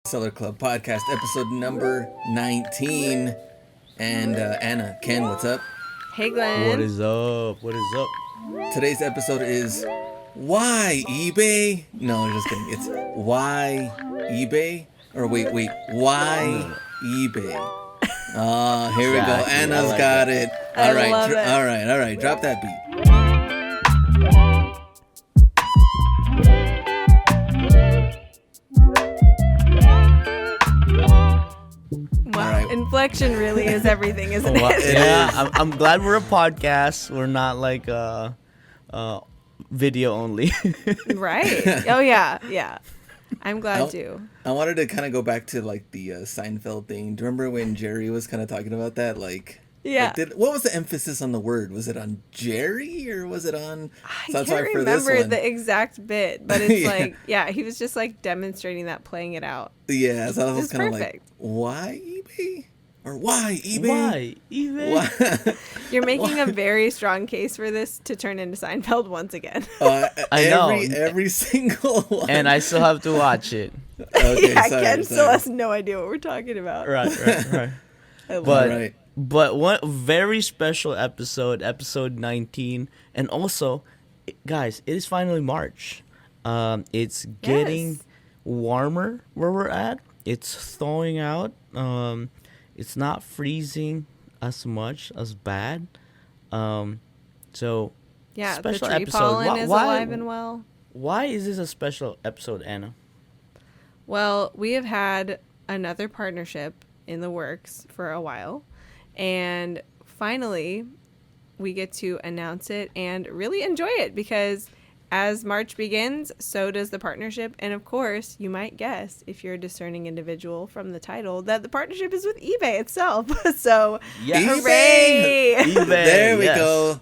Seller Club Podcast, episode number 19. And Anna, Ken, what's up? Hey, Glenn. What is up? What is up? Today's episode is Why eBay? No, just kidding. It's Why eBay? Or wait, why eBay? Oh, here we go. Exactly. Anna's like got it. it. All right, love it. all right. Drop that beat. Wow. All right. Inflection really is everything, isn't it? Yeah, I'm glad we're a podcast. We're not like video only. Right. Oh, yeah. I'm glad too. I wanted to kind of go back to like the Seinfeld thing. Do you remember when Jerry was kind of talking about that? Yeah. What was the emphasis on the word? Was it on Jerry or was it on? I So that's can't why for this remember one- the exact bit, but it's Yeah. he was just like demonstrating that, playing it out. Yeah, so I was It's kind of like, perfect. why eBay? Or why eBay? Why? Even? Why? You're making a very strong case for this to turn into Seinfeld once again. I know. Every single one. And I still have to watch it. Okay, yeah, sorry, Ken still sorry. has no idea what we're talking about. Right. I love But All right. but one very special episode 19, and also, guys, it is finally March. It's getting Yes. warmer where we're at. It's thawing out. It's not freezing as much as bad. So Yeah, special the tree episode. pollen is Why- alive and well. why is this a special episode, Anna? Well, we have had another partnership in the works for a while, and finally we get to announce it and really enjoy it because as March begins, so does the partnership. And of course, you might guess, if you're a discerning individual from the title, that the partnership is with eBay itself. So, Yeah. hooray! eBay, There we yes. go.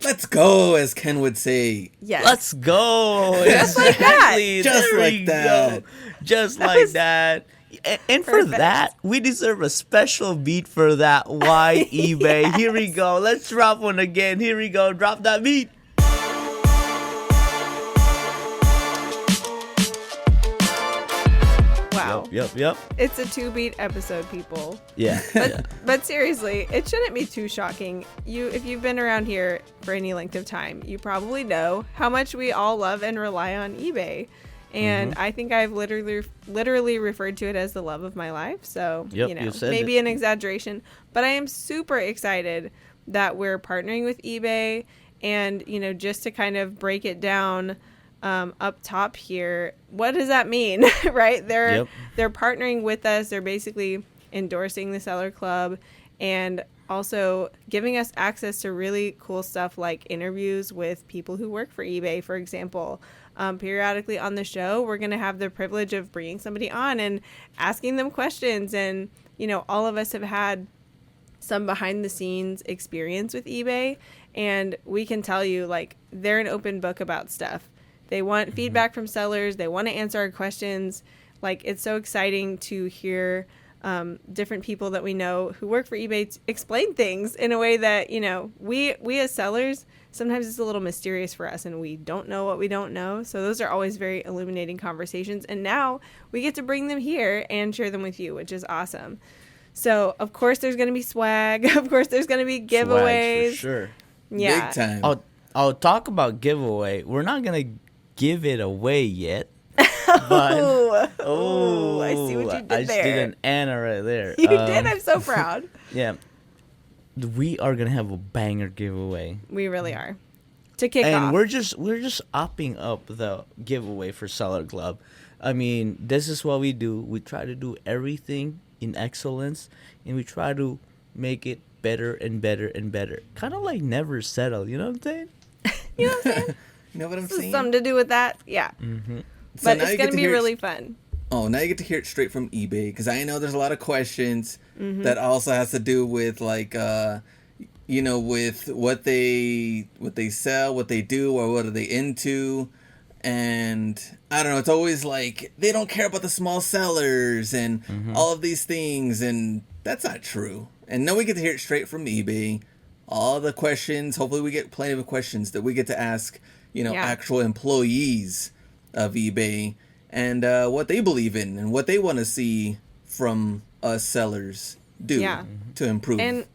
Let's go, as Ken would say. Yes. Let's go. Just like that. Exactly. Just There like we that. go. Just That like was that. And for perfect. that, we deserve a special beat for that. Why eBay? Here we go. Let's drop one again. Here we go. Drop that beat. Wow. Yep. It's a 2-beat episode, people. Yeah. But seriously, it shouldn't be too shocking. If you've been around here for any length of time, you probably know how much we all love and rely on eBay. And I think I've literally referred to it as the love of my life. So, Yep, you said maybe it. an exaggeration, but I am super excited that we're partnering with eBay. And, just to kind of break it down up top here, what does that mean? Right? They're partnering with us. They're basically endorsing the Seller Club and also giving us access to really cool stuff like interviews with people who work for eBay, for example. Periodically on the show, we're going to have the privilege of bringing somebody on and asking them questions. And, all of us have had some behind the scenes experience with eBay, and we can tell you, like, they're an open book about stuff. They want feedback from sellers. They want to answer our questions. Like, it's so exciting to hear different people that we know who work for eBay explain things in a way that, we as sellers, sometimes it's a little mysterious for us and we don't know what we don't know. So those are always very illuminating conversations. And now we get to bring them here and share them with you, which is awesome. So, of course, there's going to be swag. Of course, there's going to be giveaways. Swag for sure. Yeah. Big time. I'll talk about giveaway. We're not gonna give it away yet. But Oh, I see what you did I just there. did an Anna right there. You did. I'm so proud. Yeah. We are gonna have a banger giveaway. We really are. To kick And off. we're just upping up the giveaway for Seller Club. I mean, this is what we do. We try to do everything in excellence, and we try to make it better and better and better. Kind of like never settle. You know what I'm saying? You know what I'm saying? You know what I'm This is saying? something to do with that. Yeah. Mm-hmm. So But now it's you going get to be hear it- really fun. Oh, now you get to hear it straight from eBay, because I know there's a lot of questions Mm-hmm. that also has to do with like with what they sell, what they do, or what are they into. And I don't know, it's always like they don't care about the small sellers and all of these things, and that's not true. And now we get to hear it straight from eBay. All the questions, hopefully we get plenty of questions that we get to ask, Yeah. actual employees of eBay. and what they believe in and what they want to see from us sellers do to improve. And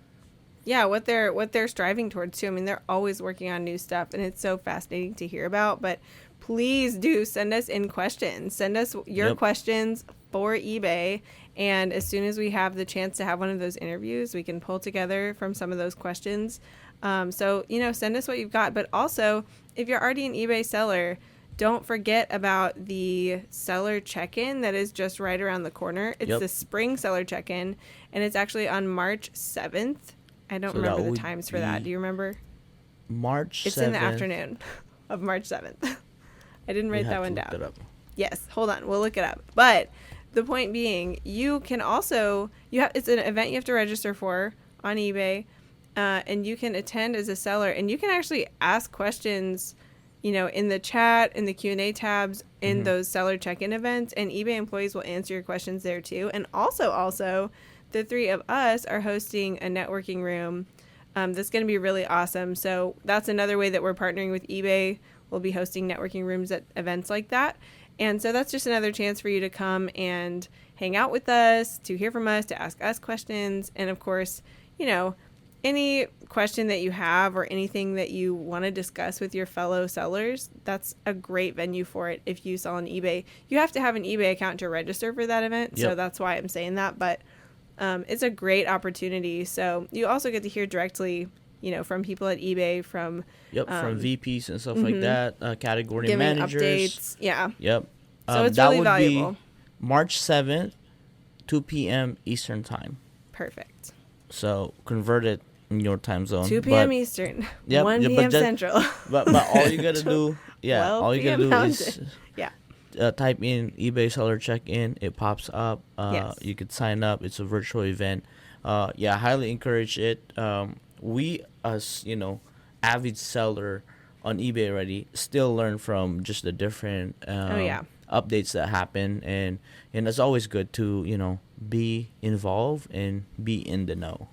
yeah, what they're striving towards too. I mean, they're always working on new stuff, and it's so fascinating to hear about. But please do send us in questions. Send us your questions for eBay, and as soon as we have the chance to have one of those interviews, we can pull together from some of those questions. So send us what you've got. But also, if you're already an eBay seller, don't forget about the seller check-in that is just right around the corner. It's the spring seller check-in, and it's actually on March 7th. I don't remember the times for that. Do you remember? March 7th. It's in the afternoon of March 7th. I didn't write that one down. Yes, hold on. We'll look it up. But the point being, you can also, it's an event you have to register for on eBay, and you can attend as a seller, and you can actually ask questions, in the chat, in the Q&A tabs, in those seller check-in events, and eBay employees will answer your questions there too. And also, the three of us are hosting a networking room that's going to be really awesome. So that's another way that we're partnering with eBay. We'll be hosting networking rooms at events like that. And so that's just another chance for you to come and hang out with us, to hear from us, to ask us questions. And of course, any question that you have or anything that you want to discuss with your fellow sellers, that's a great venue for it. If you sell on eBay, you have to have an eBay account to register for that event. So that's why I'm saying that. But it's a great opportunity. So you also get to hear directly, from people at eBay, from from VPs and stuff like that, category managers. Updates. Yeah. Yep. So it's that really would valuable. Be March 7th, 2 p.m. Eastern time. Perfect. So convert it in your time zone. 2 p.m. Eastern. Yep, 1 p.m. Central. But all you gotta do, all you gotta do is type in eBay seller check-in. It pops up. You could sign up. It's a virtual event. Highly encourage it. We, as avid seller on eBay already, still learn from just the different updates that happen, and it's always good to be involved and be in the know.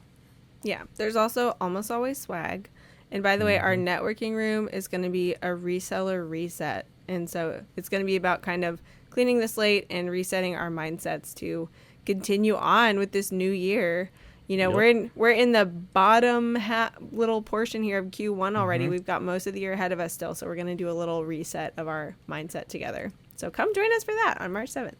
Yeah, there's also almost always swag. And by the way, our networking room is going to be a reseller reset. And so it's going to be about kind of cleaning the slate and resetting our mindsets to continue on with this new year. We're in the bottom little portion here of Q1 already. We've got most of the year ahead of us still. So we're going to do a little reset of our mindset together. So come join us for that on March 7th.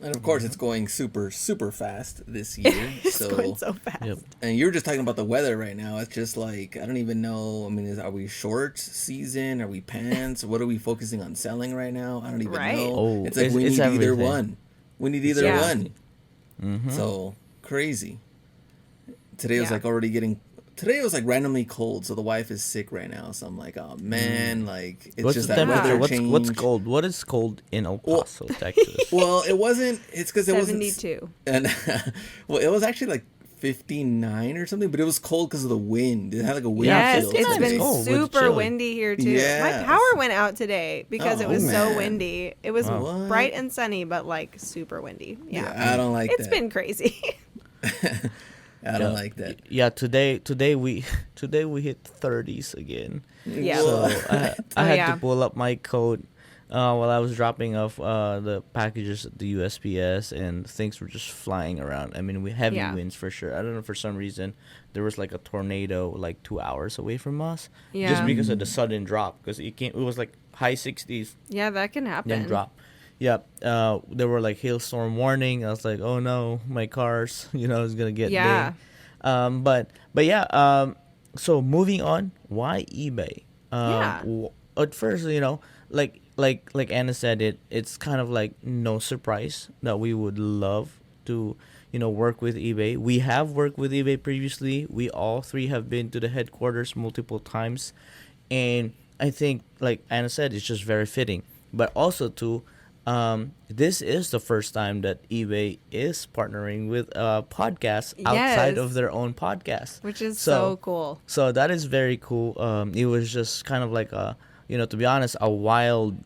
And of course, it's going super, super fast this year. It's going so fast. Yep. And you're just talking about the weather right now. It's just like, I don't even know. I mean, are we shorts season? Are we pants? What are we focusing on selling right now? I don't even know. Oh, it's like we need either one. We need either one. So crazy. Today was like already getting. Today it was like randomly cold, so the wife is sick right now. So I'm like, oh man, like it's what's just the that weather change. What's cold? What is cold in El Paso, Texas? Well, it wasn't. It's because it wasn't 72. And well, it was actually like 59 or something, but it was cold because of the wind. It had like a wind. Yes, chill it's today. been super windy here too. Yes. My power went out today because it was so windy. It was bright and sunny, but like super windy. Yeah, I don't like It's been crazy. I don't like that. Yeah, today we hit 30s again. Yeah. So I had to pull up my coat while I was dropping off the packages at the USPS, and things were just flying around. I mean, we heavy winds for sure. I don't know, for some reason there was like a tornado like 2 hours away from us, just because of the sudden drop. Because it was like high 60s. Yeah, that can happen. Then drop. Yep. There were like hailstorm warning. I was like, oh no, my car's is gonna get dinged. But yeah. So moving on, why eBay? At first, like Anna said, it's kind of like no surprise that we would love to work with eBay. We have worked with eBay previously. We all three have been to the headquarters multiple times, and I think, like Anna said, it's just very fitting. But also too, this is the first time that eBay is partnering with podcasts outside of their own podcast, which is so cool. So that is very cool. It was just kind of like to be honest, a wild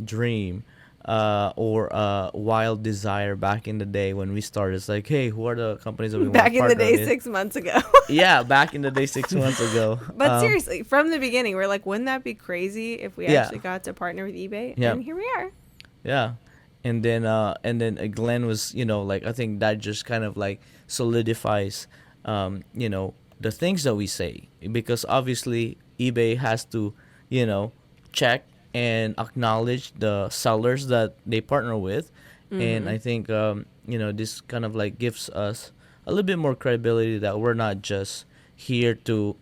dream or a wild desire back in the day when we started. It's like, hey, who are the companies that we want to partner with? Back in the day, 6 months ago. Yeah, back in the day, 6 months ago. But seriously, from the beginning, we're like, wouldn't that be crazy if we actually got to partner with eBay? Yeah. And here we are. Yeah. and then Glenn was, like, I think that just kind of like solidifies, the things that we say, because obviously eBay has to, you know check and acknowledge the sellers that they partner with. And I think, this kind of like gives us a little bit more credibility that we're not just here to,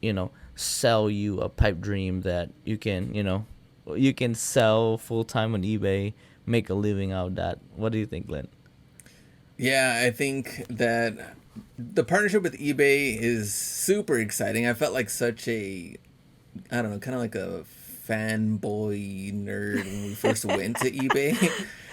sell you a pipe dream that you can sell full time on eBay, make a living out of that. What do you think, Glenn? Yeah, I think that the partnership with eBay is super exciting. I felt like such a, I don't know, kind of like a fanboy nerd when we first went to eBay.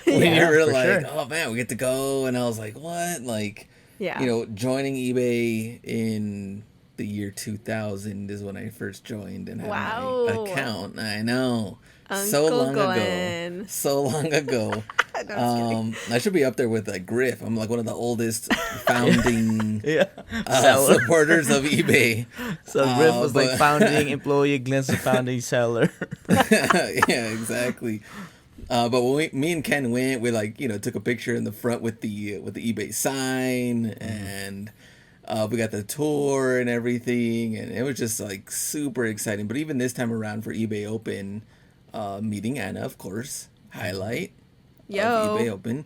When Yeah, you were for like, sure. oh man, we get to go. And I was like, what? Like, Yeah. joining eBay in the year 2000 is when I first joined and had Wow. my account. I know. So Uncle long Glenn. ago. So long ago. No, I'm just kidding. I should be up there with like Griff. I'm like one of the oldest founding Yeah. Seller. supporters of eBay. So Griff was like but- founding employee, Glenn's the founding seller. Yeah, exactly. But when me and Ken went, we like took a picture in the front with the eBay sign, and we got the tour and everything, and it was just like super exciting. But even this time around for eBay Open, meeting Anna, of course, highlight of eBay Yo. Open.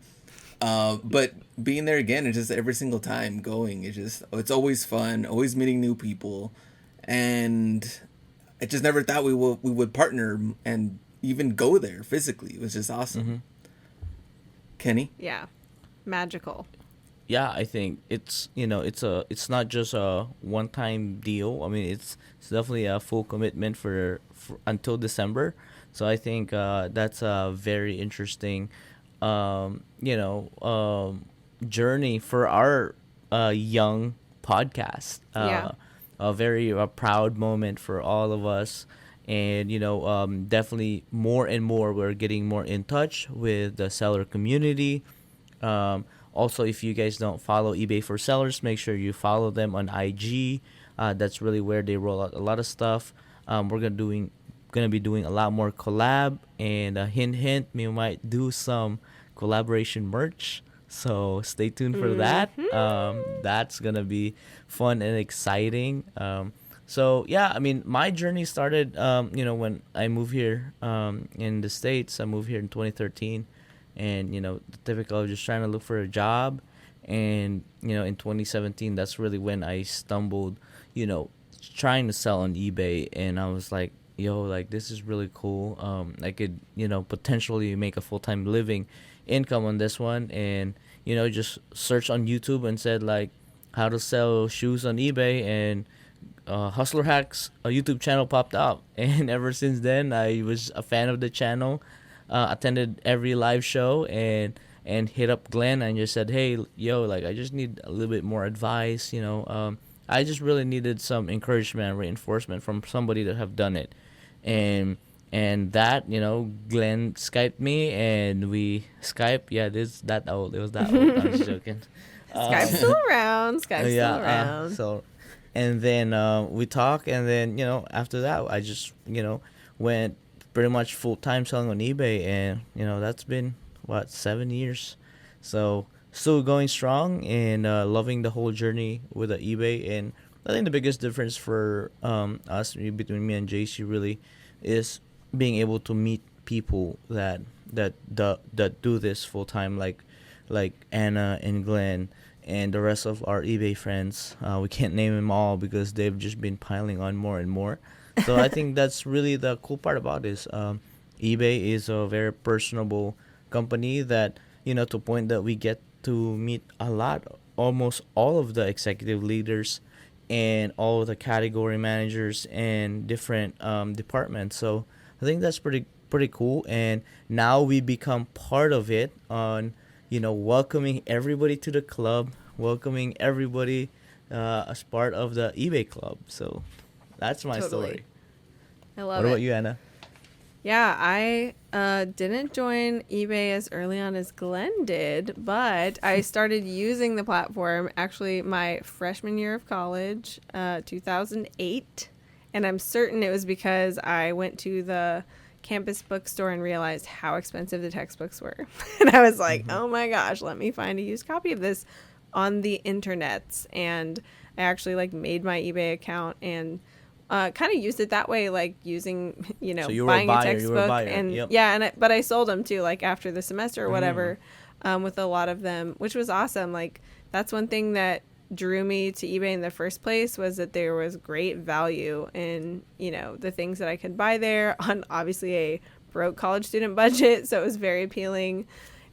But being there again, it's just every single time going, it's always fun, always meeting new people, and I just never thought we would partner and even go there physically. It was just awesome. Kenny? Yeah. Magical. Yeah, I think it's not just a one time deal. I mean, it's definitely a full commitment for until December. So I think that's a very interesting, journey for our young podcast. Yeah. A very proud moment for all of us. And definitely more and more we're getting more in touch with the seller community. Also, if you guys don't follow eBay for Sellers, make sure you follow them on IG. That's really where they roll out a lot of stuff. We're gonna be doing a lot more collab, and hint hint, we might do some collaboration merch. So stay tuned for that. That's gonna be fun and exciting. So yeah, I mean, my journey started, when I moved here in the States. I moved here in 2013, and typical just trying to look for a job, and in 2017, that's really when I stumbled, trying to sell on eBay, and I was like, yo, like this is really cool. I could potentially make a full time living income on this one, and just search on YouTube and said like how to sell shoes on eBay, and Hustler Hacks, a YouTube channel, popped up, and ever since then I was a fan of the channel. Attended every live show, and hit up Glenn and just said, hey, yo, like I just need a little bit more advice. I just really needed some encouragement and reinforcement from somebody that have done it, and that Glenn Skyped me, and we Skype. Yeah, it was that old. I'm just joking. Skype's still around. Skype's still around. So, and then we talk, and then after that, I just went pretty much full time selling on eBay, and that's been 7 years. So still going strong, and loving the whole journey with the eBay. And I think the biggest difference for us between me and JC really is being able to meet people that do this full time, like Anna and Glenn and the rest of our eBay friends. We can't name them all because they've just been piling on more and more. So I think that's really the cool part about this. eBay is a very personable company that, to the point that we get to meet almost all of the executive leaders and all of the category managers and different departments. So I think that's pretty cool. And now we become part of it on, welcoming everybody to the club, welcoming everybody as part of the eBay club. So that's my story. I love What it. about you, Anna? Yeah, I didn't join eBay as early on as Glenn did, but I started using the platform actually my freshman year of college, 2008. And I'm certain it was because I went to the campus bookstore and realized how expensive the textbooks were. And I was like, oh my gosh, let me find a used copy of this on the internets. And I actually like made my eBay account and kind of used it that way, like using, So you were buying a buyer, a textbook and yep. yeah, but I sold them too, like after the semester or whatever, with a lot of them, which was awesome. Like that's one thing that drew me to eBay in the first place, was that there was great value in, the things that I could buy there on obviously a broke college student budget. So it was very appealing.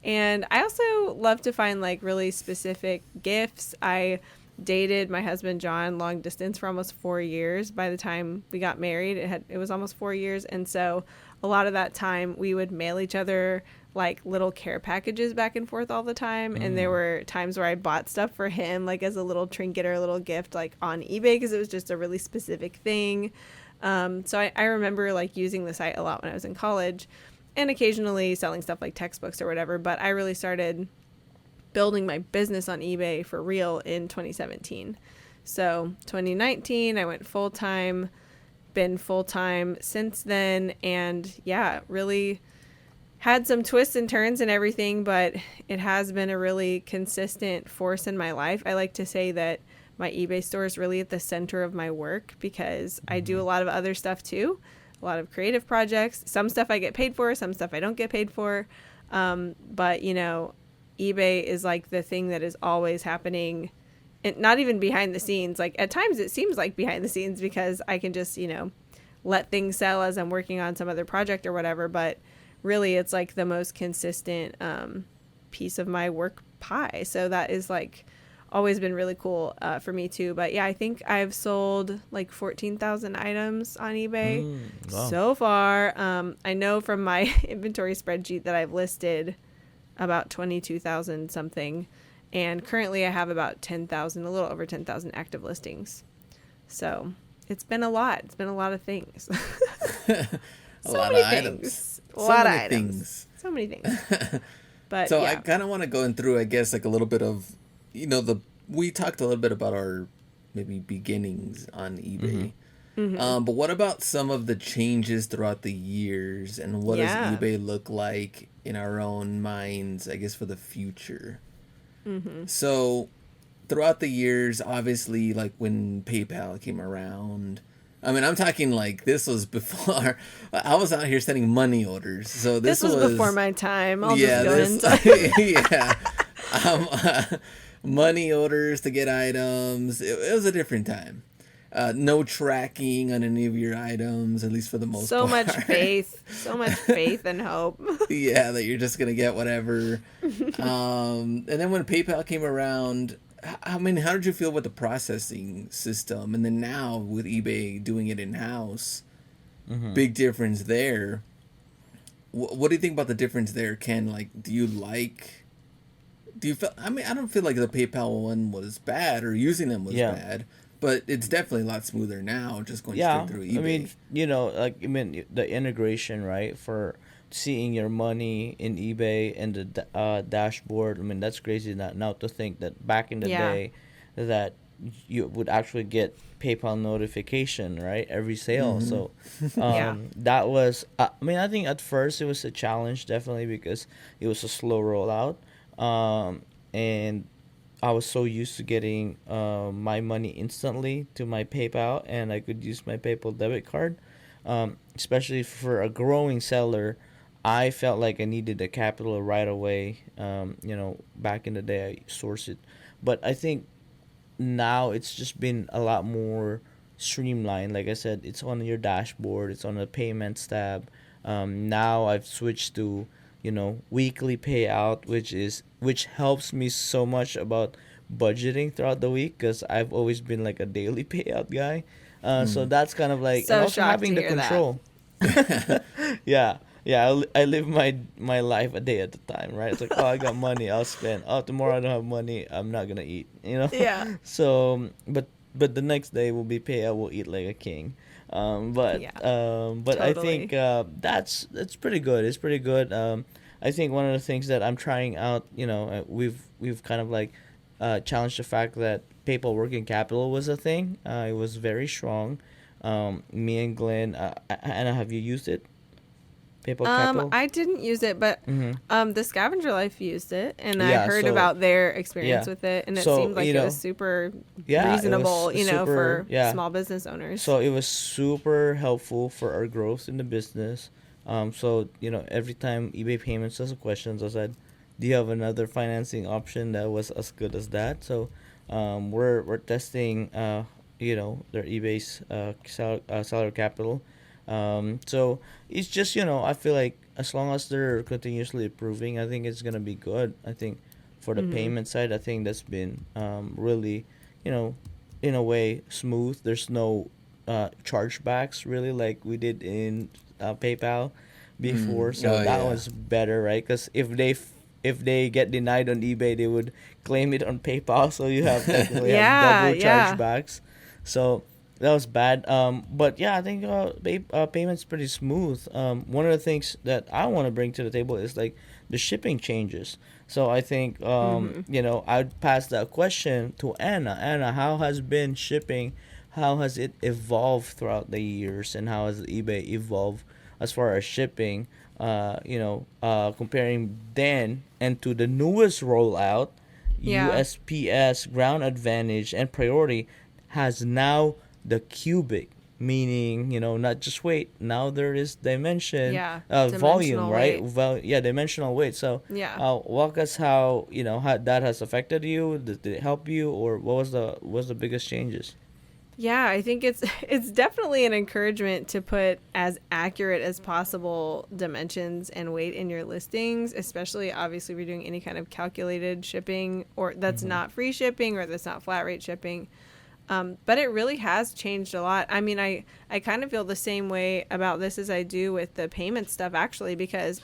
And I also love to find like really specific gifts. I dated my husband John long distance for almost 4 years. By the time we got married, it was almost 4 years. And so a lot of that time we would mail each other like little care packages back and forth all the time. And there were times where I bought stuff for him, like as a little trinket or a little gift, like on eBay, because it was just a really specific thing. So I remember like using the site a lot when I was in college, and occasionally selling stuff like textbooks or whatever. But I really started building my business on eBay for real in 2017. So 2019, I went full-time, been full-time since then. And yeah, really had some twists and turns and everything, but it has been a really consistent force in my life. I like to say that my eBay store is really at the center of my work, because I do a lot of other stuff too, a lot of creative projects. Some stuff I get paid for, some stuff I don't get paid for. But eBay is like the thing that is always happening, and not even behind the scenes. Like at times it seems like behind the scenes, because I can just, let things sell as I'm working on some other project or whatever. But really it's like the most consistent piece of my work pie. So that is like always been really cool for me too. But yeah, I think I've sold like 14,000 items on eBay Wow. so far. I know from my inventory spreadsheet that I've listed about 22,000 something, and currently I have about 10,000, a little over 10,000 active listings. So it's been a lot. It's been a lot of things. A lot of items. A lot of items. Things. So many things. But So yeah. I kind of want to go through, I guess, like a little bit of, we talked a little bit about our maybe beginnings on eBay. But what about some of the changes throughout the years, and what does eBay look like in our own minds, I guess, for the future? So throughout the years, obviously, like when PayPal came around, I mean, I'm talking like this was before I was out here sending money orders. So this was before my time. I'll yeah, just go into yeah. Money orders to get items. It was a different time. No tracking on any of your items, at least for the most so part. much faith and hope. Yeah, that you're just gonna get whatever. And then when PayPal came around, how did you feel with the processing system? And then now with eBay doing it in house, big difference there. What do you think about the difference there, Ken? Like, do you feel? I mean, I don't feel like the PayPal one was bad, or using them was bad. But it's definitely a lot smoother now, just going straight through eBay. I mean, the integration, right, for seeing your money in eBay and the dashboard. I mean, that's crazy now to think that back in the day that you would actually get PayPal notification, right, every sale. So that was, I mean, I think at first it was a challenge, definitely, because it was a slow rollout. And I was so used to getting my money instantly to my PayPal, and I could use my PayPal debit card. Especially for a growing seller, I felt like I needed the capital right away. Back in the day, I sourced it. But I think now it's just been a lot more streamlined. Like I said, it's on your dashboard. It's on the payments tab. Now I've switched to weekly payout, which helps me so much about budgeting throughout the week, because I've always been like a daily payout guy. So that's kind of like, So and also shocked having to the hear that. control. Yeah. I live my life a day at a time, right? It's like, oh, I got money, I'll spend. Oh, tomorrow I don't have money, I'm not gonna eat. Yeah. So, but the next day will be payout. We'll eat like a king. But I think that's pretty good. It's pretty good. I think one of the things that I'm trying out, we've kind of like challenged the fact that PayPal working capital was a thing. It was very strong. Me and Glenn, Anna, have you used it? PayPal Capital? I didn't use it, but the Scavenger Life used it, and I Yeah, heard so- about their experience yeah. with it, and it So, seemed like you it know, was super yeah, it was reasonable, super- for yeah. small business owners. So it was super helpful for our growth in the business. So every time eBay Payments does a questions, I said, "Do you have another financing option that was as good as that?" So we're testing, their eBay's seller capital. So it's just I feel like as long as they're continuously improving, I think it's gonna be good. I think for the payment side, I think that's been really, in a way smooth. There's no chargebacks really like we did in PayPal before, so Oh, that yeah. was better, right? Because if they get denied on eBay, they would claim it on PayPal, so you have technically Yeah, have double yeah. chargebacks. So that was bad. But yeah, I think payment's pretty smooth. One of the things that I want to bring to the table is like the shipping changes. So I think I'd pass that question to Anna. Anna, how has been shipping? How has it evolved throughout the years, and how has eBay evolved as far as shipping? Comparing then and to the newest rollout, Yeah. USPS Ground Advantage and Priority has now the cubic, meaning not just weight. Now there is dimension, Yeah, volume, dimensional right? weight. Dimensional weight. So Yeah. walk us how how that has affected you. Did it help you, or what was the biggest changes? Yeah, I think it's definitely an encouragement to put as accurate as possible dimensions and weight in your listings, especially obviously if you're doing any kind of calculated shipping or that's not free shipping or that's not flat rate shipping. But it really has changed a lot. I mean, I kind of feel the same way about this as I do with the payment stuff actually, because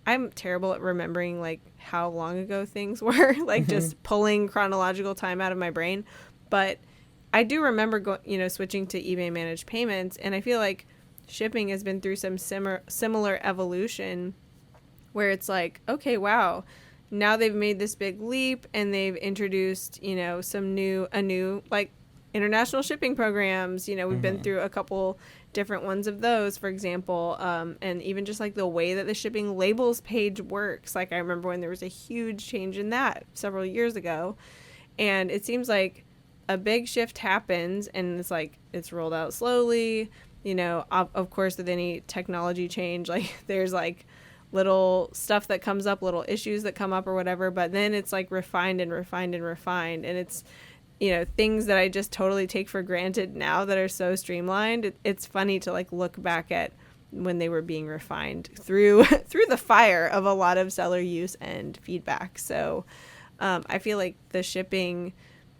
I'm terrible at remembering like how long ago things were, like just pulling chronological time out of my brain. But I do remember switching to eBay managed payments, and I feel like shipping has been through some similar evolution where it's like, okay, wow, now they've made this big leap and they've introduced, some new like international shipping programs. We've been through a couple different ones of those, for example, and even just like the way that the shipping labels page works. Like I remember when there was a huge change in that several years ago, and it seems like a big shift happens and it's like it's rolled out slowly. Of course, with any technology change, like there's like little stuff that comes up, little issues that come up or whatever, but then it's like refined and refined and refined, and it's things that I just totally take for granted now that are so streamlined. It's funny to like look back at when they were being refined through the fire of a lot of seller use and feedback. So I feel like the shipping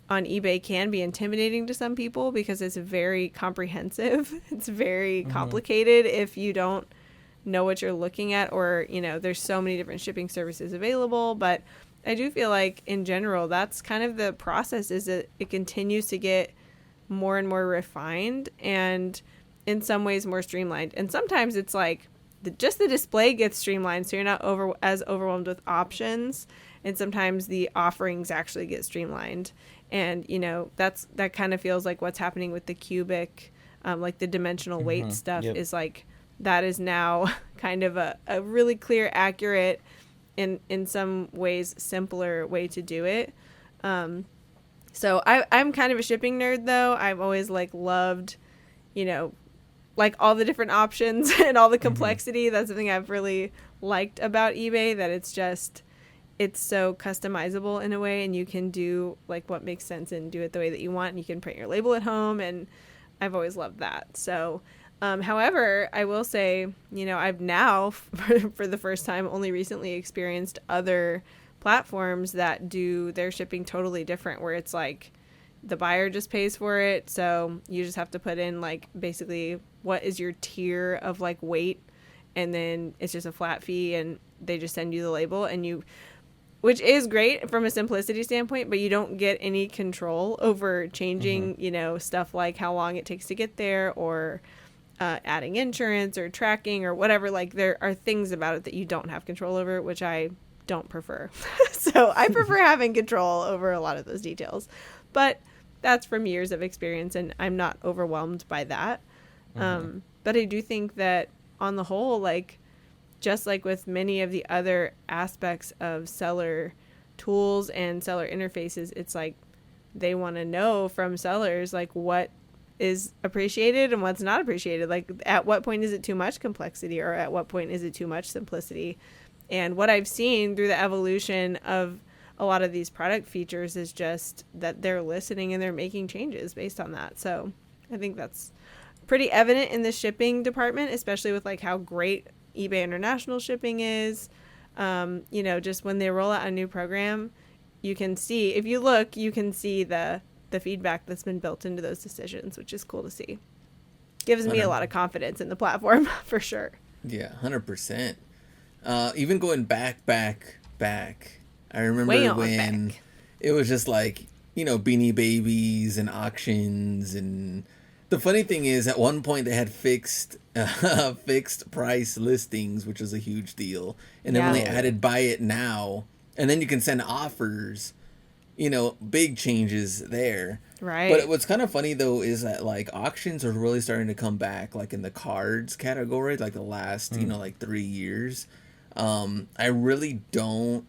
on eBay can be intimidating to some people because it's very comprehensive. It's very complicated if you don't know what you're looking at, or there's so many different shipping services available. But I do feel like in general that's kind of the process, is that it continues to get more and more refined and in some ways more streamlined. And sometimes it's like just the display gets streamlined so you're not as overwhelmed with options, and sometimes the offerings actually get streamlined. And that kind of feels like what's happening with the cubic, like the dimensional weight stuff. Yep. Is like that is now kind of a really clear, accurate, in some ways simpler way to do it. So I'm kind of a shipping nerd though. I've always like loved, like all the different options and all the complexity. That's something I've really liked about eBay, that it's so customizable in a way, and you can do like what makes sense and do it the way that you want, and you can print your label at home, and I've always loved that. So however, I will say, I've now for the first time only recently experienced other platforms that do their shipping totally different, where it's like the buyer just pays for it, so you just have to put in like basically what is your tier of like weight, and then it's just a flat fee and they just send you the label, and which is great from a simplicity standpoint, but you don't get any control over changing, stuff like how long it takes to get there, or adding insurance or tracking or whatever. Like there are things about it that you don't have control over, which I don't prefer. So I prefer having control over a lot of those details, but that's from years of experience, and I'm not overwhelmed by that. But I do think that on the whole, like just like with many of the other aspects of seller tools and seller interfaces, it's like they want to know from sellers like what is appreciated and what's not appreciated. Like at what point is it too much complexity, or at what point is it too much simplicity? And what I've seen through the evolution of a lot of these product features is just that they're listening and they're making changes based on that. So I think that's pretty evident in the shipping department, especially with like how great eBay International shipping is. You know, just when they roll out a new program, you can see, if you look, you can see the feedback that's been built into those decisions, which is cool to see. Gives me a lot of confidence in the platform for sure. Yeah, 100%. Even going back, I remember Way on when back. it was just like, you know, Beanie Babies and auctions. And the funny thing is, at one point they had fixed price listings, which was a huge deal. And then when they Yeah. added buy it now, and then you can send offers, you know, big changes there. Right. But what's kind of funny though is that like auctions are really starting to come back, like in the cards category, like the last, you know, like 3 years. I really don't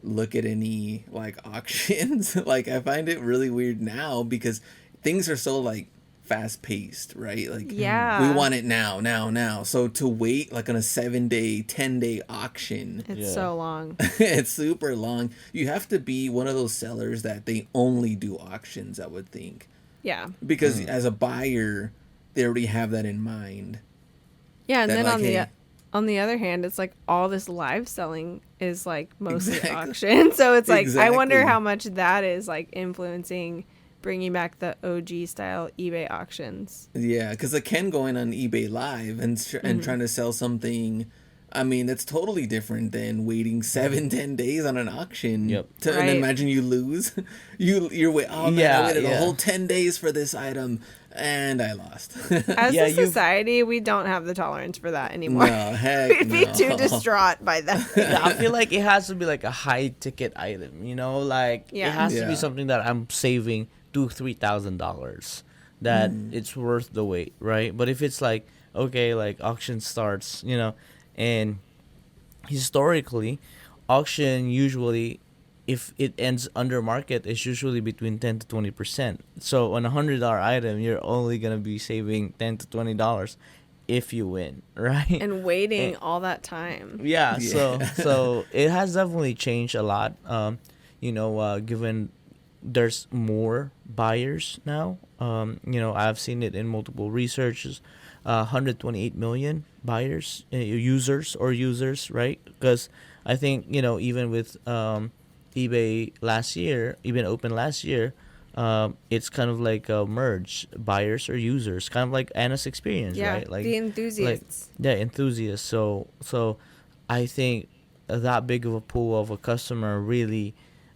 look at any like auctions. Like I find it really weird now because things are so like fast paced, right? Like Yeah. we want it now. So to wait like on a 7-day, 10-day auction, It's Yeah. so long. it's super long. You have to be one of those sellers that they only do auctions, I would think. Yeah. Because as a buyer, they already have that in mind. Yeah, and That, then like, on hey- on the other hand, it's like all this live selling is like mostly Exactly. auction. So it's like I wonder Exactly. how much that is like influencing bringing back the OG style eBay auctions. Yeah, because like Ken going on eBay Live and trying to sell something, I mean, that's totally different than waiting 7-10 days on an auction. Yep. And Right. imagine you lose. You're wait. Oh man, Yeah, I waited a yeah. whole 10 days for this item, and I lost. As Yeah, a you've- society, we don't have the tolerance for that anymore. No, heck We'd be no. too distraught by that. Yeah, I feel like it has to be like a high ticket item, you know, like Yeah. it has to Yeah. be something that I'm saving $2,000-$3,000, that it's worth the wait, right? But if it's like, okay, like auction starts, you know, and historically, auction usually, if it ends under market, it's usually between 10 to 20%. So on $100 item, you're only gonna be saving $10 to $20 if you win, right? And waiting all that time. Yeah, Yeah. so it has definitely changed a lot. You know, given there's more buyers now. You know, I've seen it in multiple researches. 128 million buyers, users, right? Because I think, you know, even with eBay last year, even open last year, it's kind of like a merge, buyers or users, kind of like Anna's experience, Yeah, right? Like the enthusiasts. yeah, enthusiasts. So I think that big of a pool of a customer really,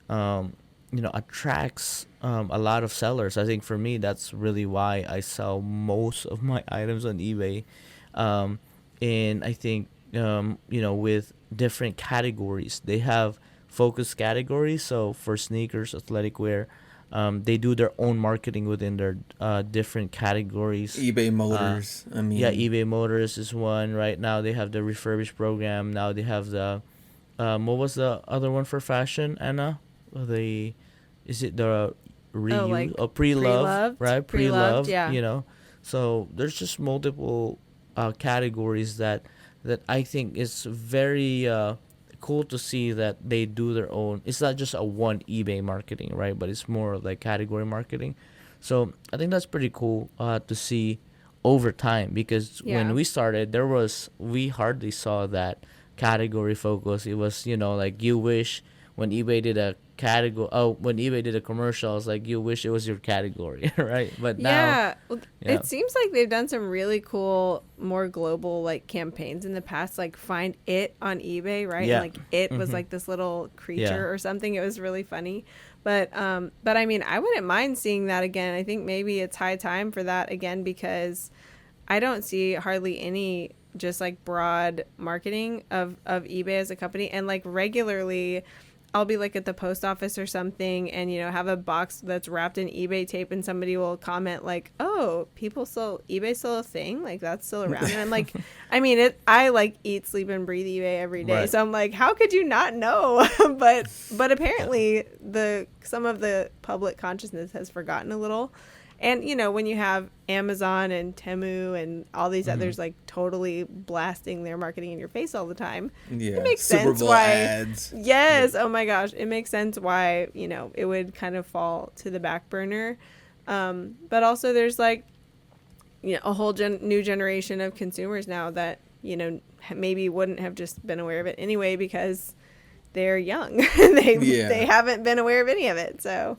you know, attracts a lot of sellers. I think for me, that's really why I sell most of my items on eBay. And I think, you know, with different categories, they have focus categories. So for sneakers, athletic wear, they do their own marketing within their different categories. eBay Motors. I mean, Yeah, eBay Motors is one. Right now they have the refurbished program. Now they have the what was the other one for fashion, Anna? Is it the reuse like or pre-love, pre-loved? right? Pre-loved, Pre-love, yeah. you know. So there's just multiple categories that I think is very cool to see that they do their own. It's not just a one eBay marketing, right? But it's more like category marketing. So I think that's pretty cool to see over time, because Yeah. when we started, we hardly saw that category focus. It was, you know, like you wish when eBay did a category. Oh, when eBay did a commercial, I was like, you wish it was your category, right? But now, Yeah. Well, yeah. It seems like they've done some really cool, more global like campaigns in the past, like find it on eBay, right? Yeah. And, like it was Mhm. like this little creature Yeah. or something. It was really funny. But I mean, I wouldn't mind seeing that again. I think maybe it's high time for that again, because I don't see hardly any just like broad marketing of eBay as a company. And like regularly I'll be like at the post office or something and, you know, have a box that's wrapped in eBay tape and somebody will comment like, oh, eBay still a thing? Like that's still around. And I'm like, I mean, I like eat, sleep and breathe eBay every day. Right. So I'm like, how could you not know? but apparently some of the public consciousness has forgotten a little. And, you know, when you have Amazon and Temu and all these others like totally blasting their marketing in your face all the time, Yeah. it makes Super sense Bowl why. ads. Yes. Oh my gosh. It makes sense why, you know, it would kind of fall to the back burner. But also there's like, you know, a whole new generation of consumers now that, you know, maybe wouldn't have just been aware of it anyway because they're young. They haven't been aware of any of it. So.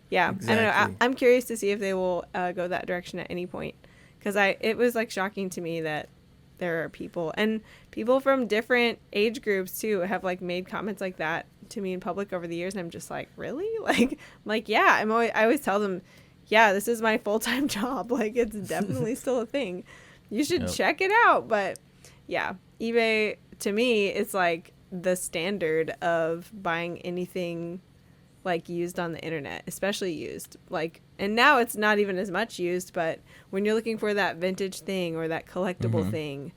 Yeah, Exactly. I don't know. I'm curious to see if they will go that direction at any point, because it was like shocking to me that there are people from different age groups too have like made comments like that to me in public over the years, and I'm just like, really? Like yeah, I always tell them, yeah, this is my full-time job. Like it's definitely still a thing. You should check it out. But yeah, eBay to me it's like the standard of buying anything like used on the internet, especially used, like, and now it's not even as much used, but when you're looking for that vintage thing or that collectible thing,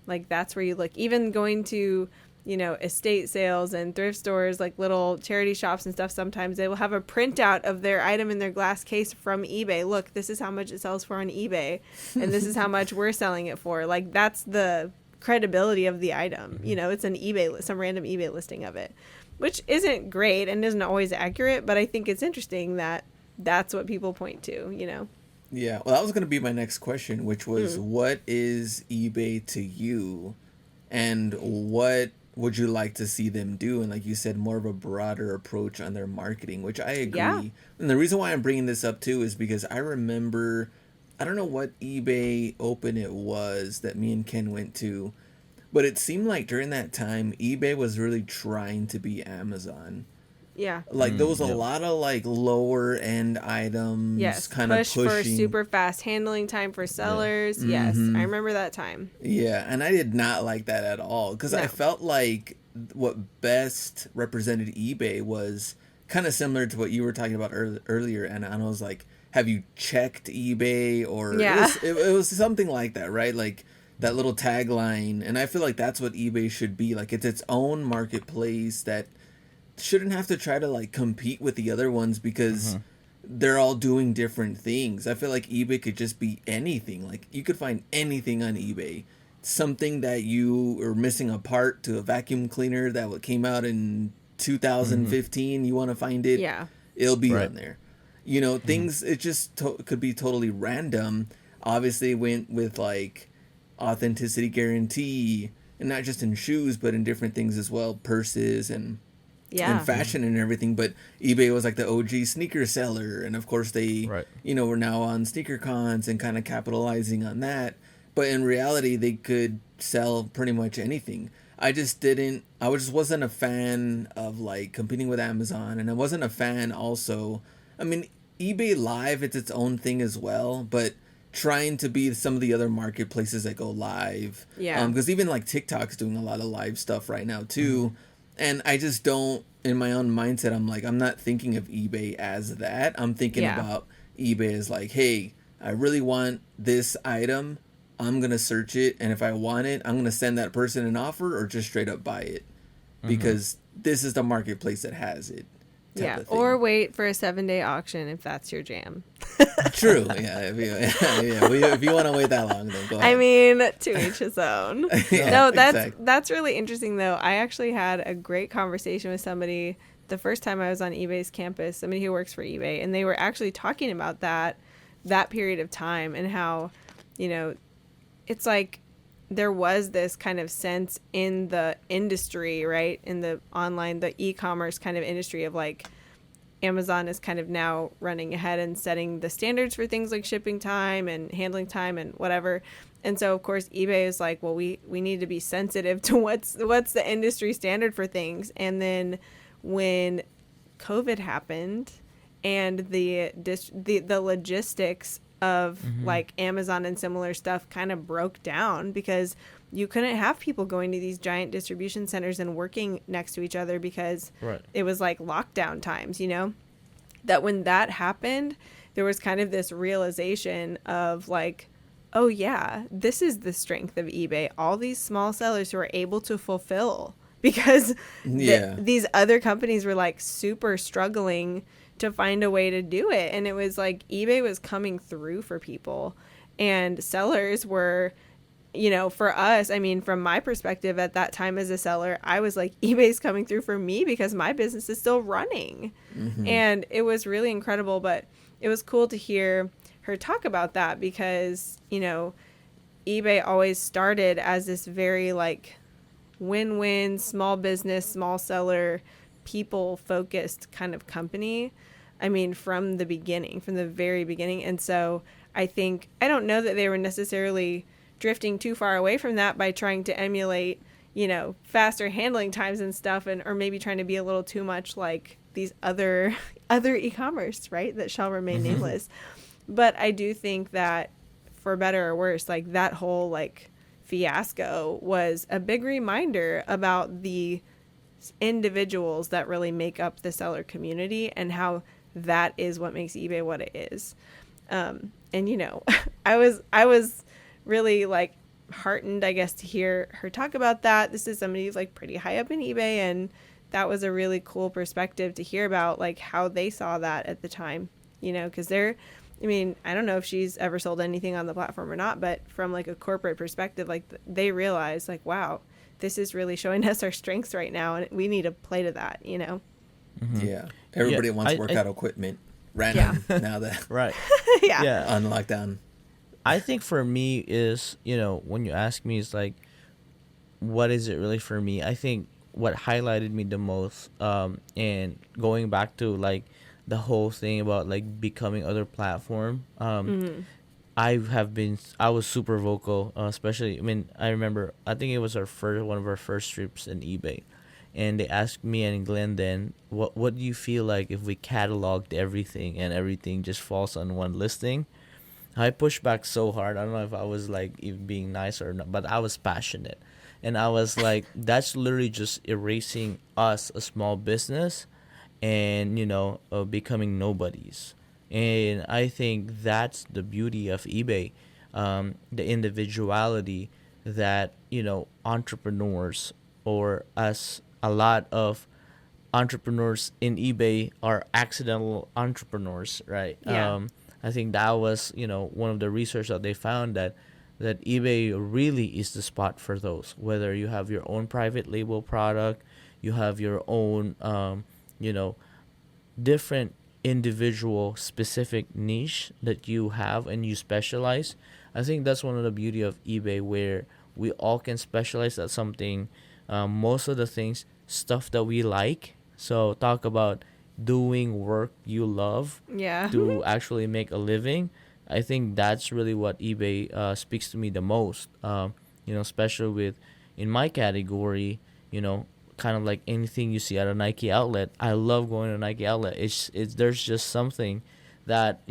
like that's where you look. Even going to, you know, estate sales and thrift stores, like little charity shops and stuff, sometimes they will have a printout of their item in their glass case from eBay. Look, this is how much it sells for on eBay and this is how much we're selling it for. Like that's the credibility of the item. You know, it's some random eBay listing of it, which isn't great and isn't always accurate, but I think it's interesting that that's what people point to, you know? Yeah, well, that was going to be my next question, which was what is eBay to you and what would you like to see them do? And like you said, more of a broader approach on their marketing, which I agree. Yeah. And the reason why I'm bringing this up too is because I remember, I don't know what eBay Open it was that me and Ken went to, but it seemed like during that time, eBay was really trying to be Amazon. Yeah. Like there was a lot of like lower end items, Yes. kind of pushing pushing. for super fast handling time for sellers. Yes. I remember that time. Yeah, and I did not like that at all because I No. felt like what best represented eBay was kind of similar to what you were talking about earlier, and I was like, have you checked eBay? Or Yeah. it was something like that, right? Like that little tagline, and I feel like that's what eBay should be. Like it's its own marketplace that shouldn't have to try to like compete with the other ones because they're all doing different things. I feel like eBay could just be anything. Like you could find anything on eBay. Something that you are missing a part to a vacuum cleaner that came out in 2015, you want to find it, Yeah. it'll be Right. on there. You know, things, it just could be totally random. Obviously went with like authenticity guarantee, and not just in shoes but in different things as well, purses and Yeah. fashion and everything. But eBay was like the OG sneaker seller, and of course they Right. you know, were now on sneaker cons and kind of capitalizing on that. But in reality they could sell pretty much anything. I just wasn't a fan of like competing with Amazon, and I wasn't a fan also, I mean, eBay Live, it's its own thing as well, but trying to be some of the other marketplaces that go live. Yeah. Because even like TikTok's doing a lot of live stuff right now too. And I just don't, in my own mindset, I'm like, I'm not thinking of eBay as that. I'm thinking Yeah. about eBay as like, hey, I really want this item. I'm going to search it. And if I want it, I'm going to send that person an offer or just straight up buy it. Because this is the marketplace that has it. type Yeah. of thing. Or wait for a 7-day auction if that's your jam. True. Yeah. If you want to wait that long, then go ahead. I mean, to each his own. Yeah, No, that's exactly. that's really interesting though. I actually had a great conversation with somebody the first time I was on eBay's campus, somebody who works for eBay, and they were actually talking about that period of time and how, you know, it's like there was this kind of sense in the industry, right? In the online, the e-commerce kind of industry of like Amazon is kind of now running ahead and setting the standards for things like shipping time and handling time and whatever. And so of course eBay is like, well, we need to be sensitive to what's the industry standard for things. And then when COVID happened and the logistics of like Amazon and similar stuff kind of broke down because you couldn't have people going to these giant distribution centers and working next to each other because Right. it was like lockdown times, that when that happened, there was kind of this realization of like, oh yeah, this is the strength of eBay. All these small sellers who are able to fulfill because these other companies were like super struggling to find a way to do it. And it was like eBay was coming through for people, and sellers were, for us, I mean, from my perspective at that time as a seller, I was like, eBay's coming through for me because my business is still running. And it was really incredible, but it was cool to hear her talk about that because, eBay always started as this very like win-win, small business, small seller, people focused kind of company. I mean, from the very beginning. And so I don't know that they were necessarily drifting too far away from that by trying to emulate, faster handling times and stuff, or maybe trying to be a little too much like these other e-commerce, right, that shall remain nameless. But I do think that for better or worse, like that whole like fiasco was a big reminder about the individuals that really make up the seller community and how that is what makes eBay what it is. And I was really like heartened, I guess, to hear her talk about that. This is somebody who's like pretty high up in eBay, and that was a really cool perspective to hear about like how they saw that at the time, because I don't know if she's ever sold anything on the platform or not, but from like a corporate perspective, like they realize like, wow, this is really showing us our strengths right now, and we need to play to that, Yeah. Everybody wants workout equipment random now that Right. yeah. on lockdown. I think for me is, when you ask me, is like, what is it really for me? I think what highlighted me the most, and going back to like the whole thing about like becoming other platform, I was super vocal, especially, I remember, I think it was one of our first trips in eBay. And they asked me and Glenn then, what do you feel like if we cataloged everything and everything just falls on one listing? I pushed back so hard. I don't know if I was like even being nice or not, but I was passionate. And I was like, that's literally just erasing us, a small business, and, becoming nobodies. And I think that's the beauty of eBay, the individuality that, entrepreneurs, or us, a lot of entrepreneurs in eBay are accidental entrepreneurs, right? Yeah. I think that was, one of the research that they found that eBay really is the spot for those. Whether you have your own private label product, you have your own, different individual specific niche that you have and you specialize. I think that's one of the beauty of eBay, where we all can specialize at something. Most of the stuff that we like. So talk about doing work you love to actually make a living. I think that's really what eBay speaks to me the most. Especially in my category, kind of like anything you see at a Nike outlet. I love going to a Nike outlet. It's there's just something that,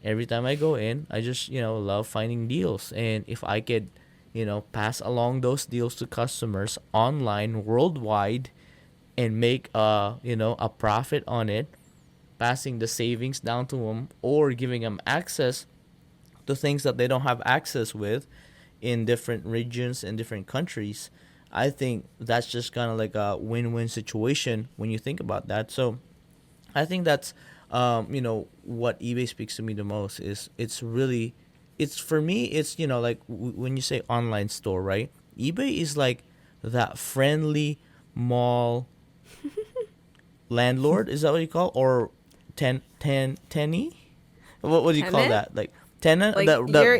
every time I go in, I just, love finding deals. And if I could, pass along those deals to customers online, worldwide, and make a profit on it, passing the savings down to them, or giving them access to things that they don't have access with in different regions and different countries, I think that's just kind of like a win-win situation when you think about that. So I think that's what eBay speaks to me the most is for me, it's like when you say online store, right? eBay is like that friendly mall landlord. Is that what you call? Or tenny? What do you call that? Like tenant? Like you're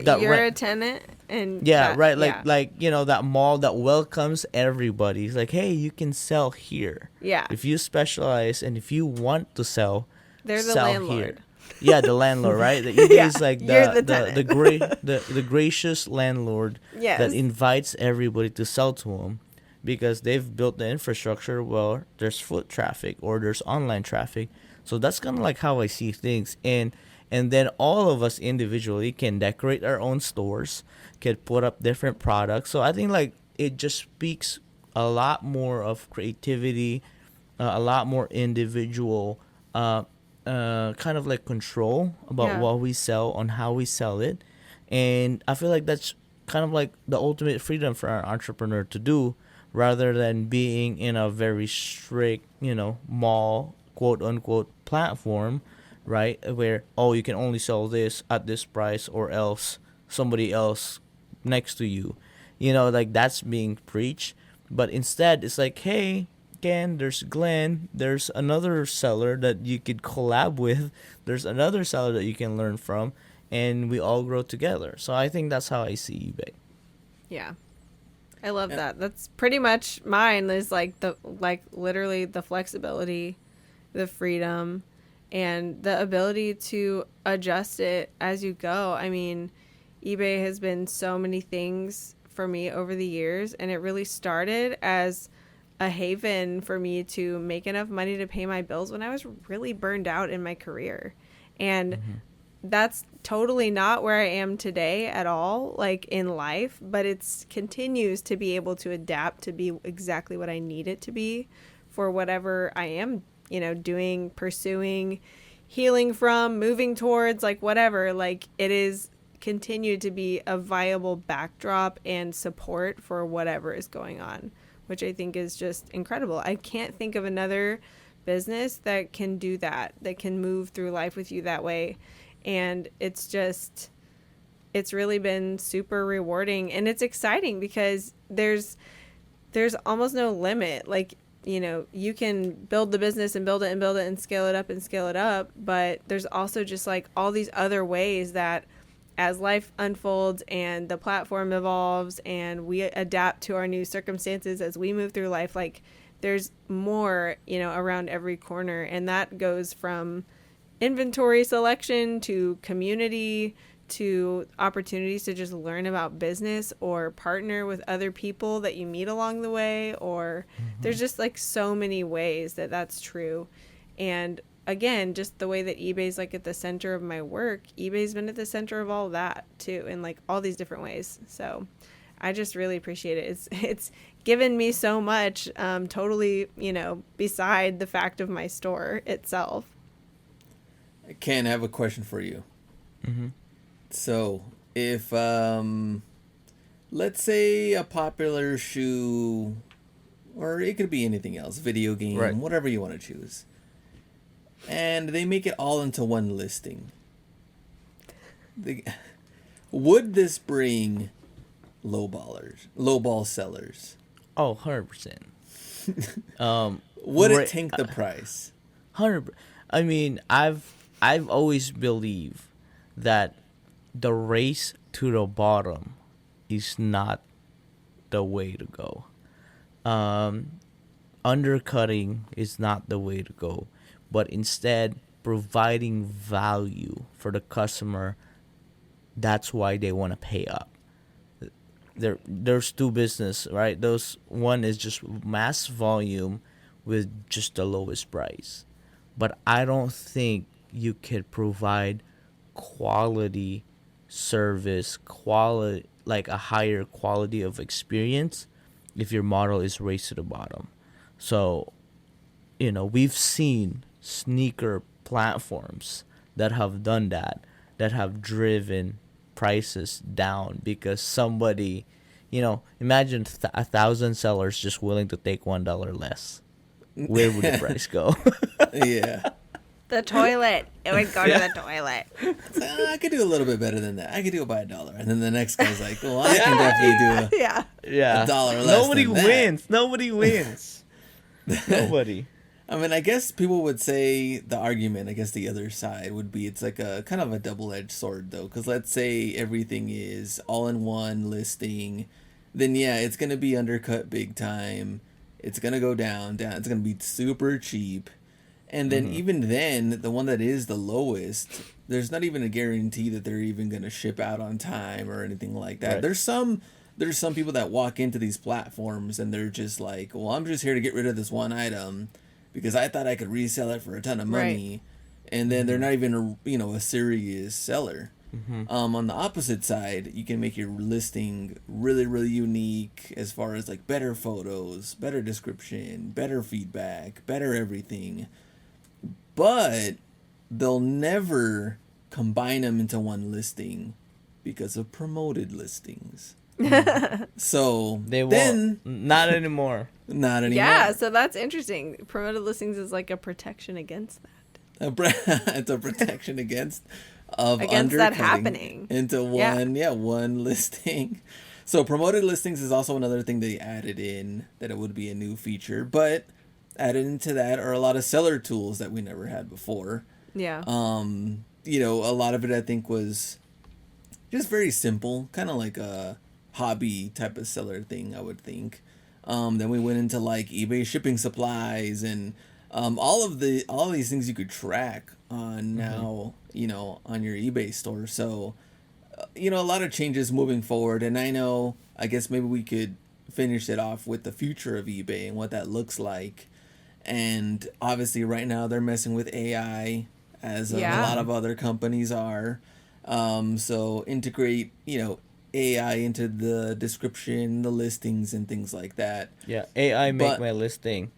a tenant, and right. Like that mall that welcomes everybody. It's like, hey, you can sell here. Yeah. If you specialize and if you want to sell, they're the sell landlord. Here. Yeah, the landlord, right? The eBay is like the gracious landlord that invites everybody to sell to him, because they've built the infrastructure. Well, there's foot traffic or there's online traffic, So that's kind of like how I see things. And then all of us individually can decorate our own stores, can put up different products. So I think like it just speaks a lot more of creativity, a lot more individual kind of like control about Yeah. what we sell, on how we sell it. And I feel like that's kind of like the ultimate freedom for an entrepreneur to do, rather than being in a very strict, mall, quote unquote, platform, right? Where, oh, you can only sell this at this price, or else somebody else next to you, like that's being preached. But instead, it's like, hey, Ken, there's Glenn, there's another seller that you could collab with, there's another seller that you can learn from, and we all grow together. So I think that's how I see eBay. Yeah. I love Yeah. that. That's pretty much mine, is like literally the flexibility, the freedom, and the ability to adjust it as you go. I mean, eBay has been so many things for me over the years, and it really started as a haven for me to make enough money to pay my bills when I was really burned out in my career. And that's totally not where I am today at all, like in life, but it's continues to be able to adapt to be exactly what I need it to be for whatever I am, doing, pursuing, healing from, moving towards, like whatever. Like it is continued to be a viable backdrop and support for whatever is going on, which I think is just incredible. I can't think of another business that can do that can move through life with you that way. And it's really been super rewarding, and it's exciting because there's almost no limit. Like, you can build the business and build it and build it and scale it up, but there's also just like all these other ways that as life unfolds and the platform evolves and we adapt to our new circumstances as we move through life, like there's more, around every corner. And that goes from inventory selection to community to opportunities to just learn about business or partner with other people that you meet along the way, or there's just like so many ways that that's true. And again, just the way that eBay's like at the center of my work, eBay's been at the center of all of that too, in like all these different ways. So I just really appreciate it. It's given me so much, totally, beside the fact of my store itself. Ken, I have a question for you. Mm-hmm. So, if let's say a popular shoe, or it could be anything else, video game, Right. whatever you want to choose, and they make it all into one listing, would this bring lowball sellers? Oh, 100%. Would Right. it tank the price? 100. I mean, I've always believed that the race to the bottom is not the way to go. Undercutting is not the way to go, but instead providing value for the customer. That's why they want to pay up. There's two business, right? Those one is just mass volume with just the lowest price, but I don't think you could provide quality service, quality, like a higher quality of experience, if your model is race to the bottom. So, we've seen sneaker platforms that have done that have driven prices down because somebody, imagine 1,000 sellers just willing to take $1 less. Where would the price go? Yeah. The toilet. It would go to the toilet. I could do a little bit better than that. I could do it by $1. And then the next guy's like, well, I can definitely do Yeah. Yeah. $1 less Nobody than that. wins. Nobody wins. Nobody. I mean, I guess people would say the argument, I guess the other side would be it's like a kind of a double-edged sword, though. Because let's say everything is all-in-one listing, then yeah, it's going to be undercut big time. It's going to go down. It's going to be super cheap. And then even then, the one that is the lowest, there's not even a guarantee that they're even going to ship out on time or anything like that. Right. There's some people that walk into these platforms and they're just like, well, I'm just here to get rid of this one item. because I thought I could resell it for a ton of money, and then they're not even a serious seller. On the opposite side, you can make your listing really, really unique as far as like better photos, better description, better feedback, better everything. But they'll never combine them into one listing because of promoted listings. So They won't. then Not anymore. not anymore. Yeah, so that's interesting. Promoted listings is like a protection against that. It's a protection against of Against that undercutting happening. into one listing. So promoted listings is also another thing they added in, that it would be a new feature, but added into that are a lot of seller tools that we never had before. Yeah. A lot of it I think was just very simple, kind of like a hobby type of seller thing, I would think. Then we went into like eBay shipping supplies and all of these things you could track on now, on your eBay store. So, a lot of changes moving forward. And I guess maybe we could finish it off with the future of eBay and what that looks like. And obviously right now they're messing with AI, as a lot of other companies are. So integrate, AI into the description, the listings and things like that. Yeah, AI make my listing.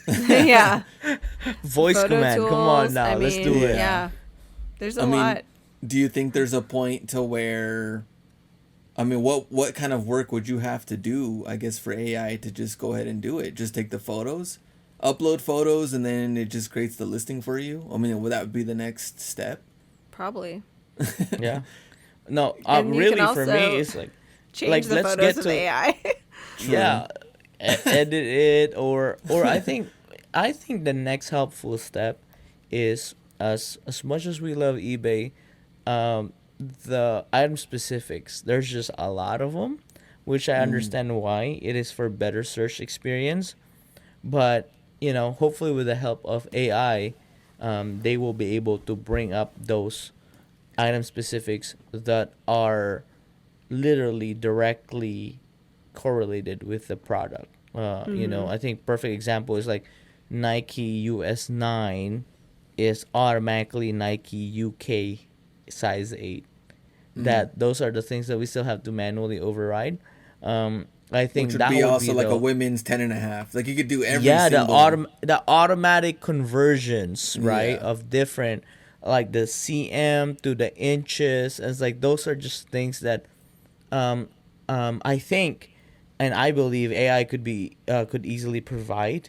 Yeah. Voice Photo command. Come on tools, now, let's do it. Yeah. There's a lot. Do you think there's a point to where, what kind of work would you have to do, I guess, for AI to just go ahead and do it? Just take the photos, upload photos, and then it just creates the listing for you? Would that be the next step? Probably. Yeah. No, And you really can for me, also it's like Change the let's photos get of to AI. yeah, edit it or I think the next helpful step is, as much as we love eBay, the item specifics. There's just a lot of them, which I understand why. It is for better search experience, but hopefully with the help of AI, they will be able to bring up those item specifics that are literally directly correlated with the product. I think perfect example is like Nike US 9 is automatically Nike UK size 8. That those are the things that we still have to manually override. I think Which would that be would also be like a women's 10.5. Like you could do every the automatic conversions, right, Yeah. of different, like the cm to the inches. It's like those are just things that I think and I believe AI could easily provide,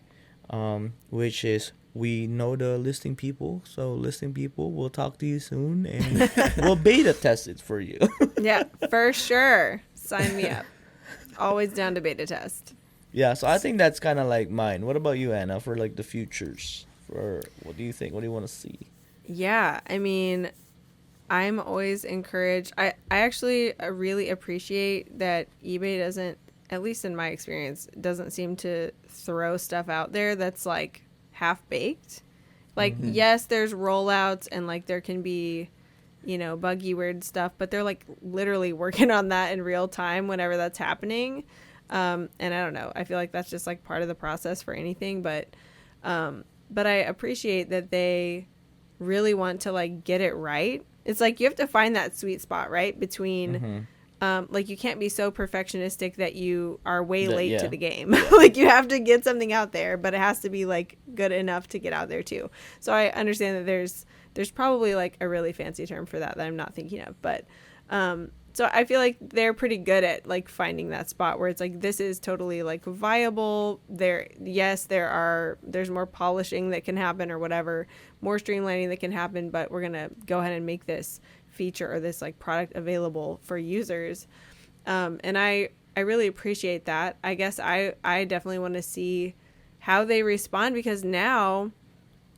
which is, we know the listing people, so listing people will talk to you soon and we'll beta test it for you. Yeah, for sure. Sign me up. Always down to beta test. Yeah, so I think that's kind of like mine. What about you, Anna, for like the futures? For what do you think? What do you want to see? Yeah, I'm always encouraged. I actually really appreciate that eBay doesn't, at least in my experience, doesn't seem to throw stuff out there that's like half-baked. Like, yes, there's rollouts and like there can be, buggy, weird stuff, but they're like literally working on that in real time whenever that's happening. And I don't know. I feel like that's just like part of the process for anything, but I appreciate that they really want to like get it right. It's like you have to find that sweet spot, right? Between like you can't be so perfectionistic that you are way late to the game. Like you have to get something out there, but it has to be like good enough to get out there too. So I understand that there's probably like a really fancy term for that I'm not thinking of, but so I feel like they're pretty good at like finding that spot where it's like, this is totally like viable. There's more polishing that can happen or whatever, more streamlining that can happen, but we're going to go ahead and make this feature or this like product available for users. And I really appreciate that. I guess I definitely want to see how they respond, because now,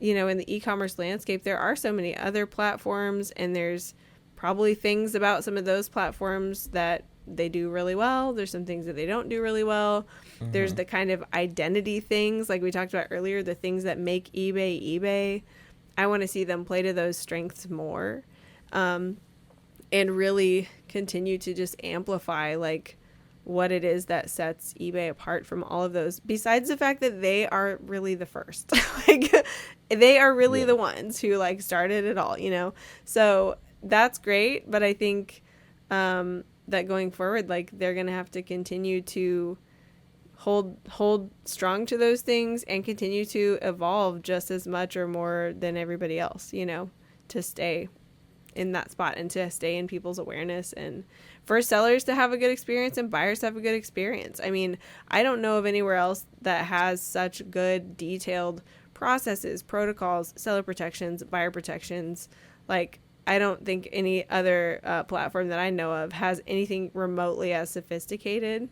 in the e-commerce landscape, there are so many other platforms, and there's probably things about some of those platforms that they do really well. There's some things that they don't do really well. There's the kind of identity things like we talked about earlier, the things that make eBay. I want to see them play to those strengths more, and really continue to just amplify like what it is that sets eBay apart from all of those, besides the fact that they are really the first. Like, they are really the ones who like started it all, you know? So that's great. But I think that going forward, like, they're going to have to continue to hold strong to those things and continue to evolve just as much or more than everybody else, you know, to stay in that spot and to stay in people's awareness, and for sellers to have a good experience and buyers to have a good experience. I mean, I don't know of anywhere else that has such good detailed processes, protocols, seller protections, buyer protections. Like, I don't think any other platform that I know of has anything remotely as sophisticated.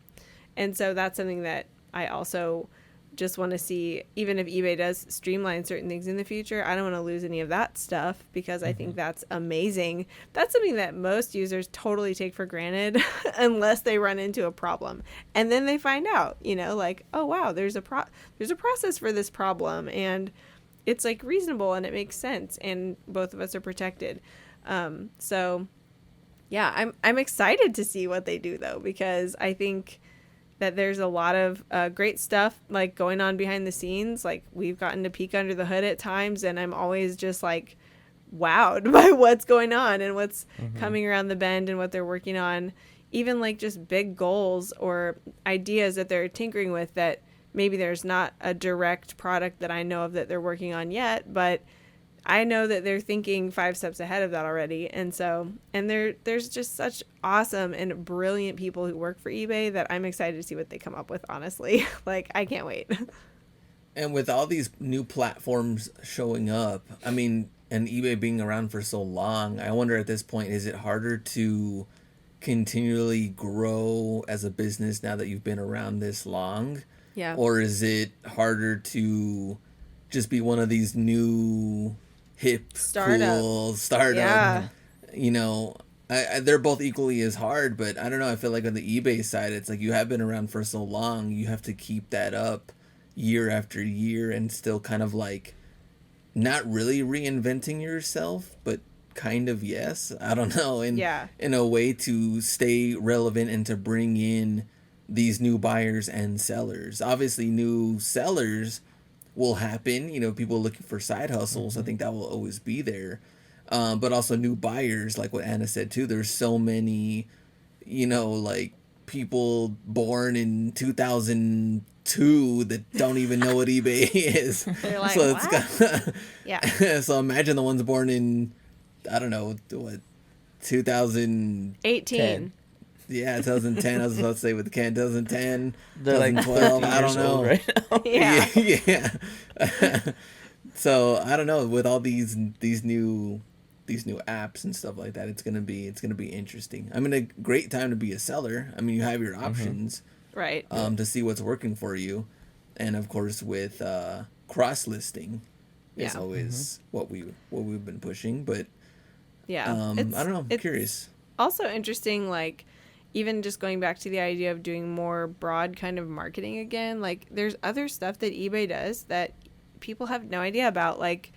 And so that's something that I also just want to see. Even if eBay does streamline certain things in the future, I don't want to lose any of that stuff, because I think that's amazing. That's something that most users totally take for granted unless they run into a problem. And then they find out, you know, like, oh wow, there's a process for this problem, and it's like reasonable and it makes sense, and both of us are protected. So yeah, I'm excited to see what they do though, because I think that there's a lot of great stuff like going on behind the scenes. Like, we've gotten to peek under the hood at times, and I'm always just like wowed by what's going on and what's coming around the bend and what they're working on. Even like just big goals or ideas that they're tinkering with that maybe there's not a direct product that I know of that they're working on yet, but I know that they're thinking 5 steps ahead of that already. And so, and there's just such awesome and brilliant people who work for eBay that I'm excited to see what they come up with, honestly. Like, I can't wait. And with all these new platforms showing up, I mean, and eBay being around for so long, I wonder at this point, is it harder to continually grow as a business now that you've been around this long? Yeah. Or is it harder to just be one of these new hip, cool startup? Yeah. You know, they're both equally as hard, but I don't know. I feel like on the eBay side, it's like you have been around for so long, you have to keep that up year after year and still kind of like not really reinventing yourself, but kind of yes. I don't know. In a way to stay relevant and to bring in these new buyers and sellers. Obviously, new sellers will happen, you know, people looking for side hustles. I think that will always be there. But also new buyers, like what Anna said too. There's so many, you know, like people born in 2002 that don't even know what eBay is. They're like, so what? Yeah. So imagine the ones born in, I don't know, what, 2018. Yeah, 2010. I was about to say with Ken, 2010, They're like 2012. I don't know. right now. Yeah. So I don't know. With all these new apps and stuff like that, it's gonna be interesting. I mean, a great time to be a seller. I mean, you have your options, right? To see what's working for you, and of course with cross listing is always what we've been pushing. But yeah, I don't know. I'm curious. Also interesting, like, even just going back to the idea of doing more broad kind of marketing again, like there's other stuff that eBay does that people have no idea about. Like,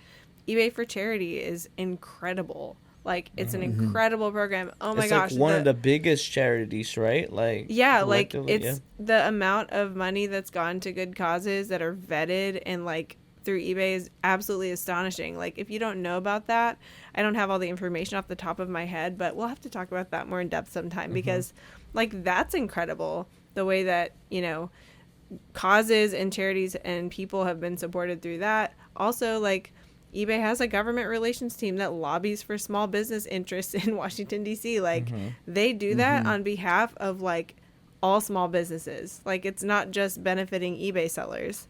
eBay for Charity is incredible. Like, it's an incredible program. Oh my gosh. It's like one of the biggest charities, right? Like, yeah, like it's the amount of money that's gone to good causes that are vetted and like through eBay is absolutely astonishing. Like, if you don't know about that, I don't have all the information off the top of my head, but we'll have to talk about that more in depth sometime, because like that's incredible, the way that, you know, causes and charities and people have been supported through that. Also, like, eBay has a government relations team that lobbies for small business interests in Washington, D.C. Like, they do that on behalf of like all small businesses. Like, it's not just benefiting eBay sellers.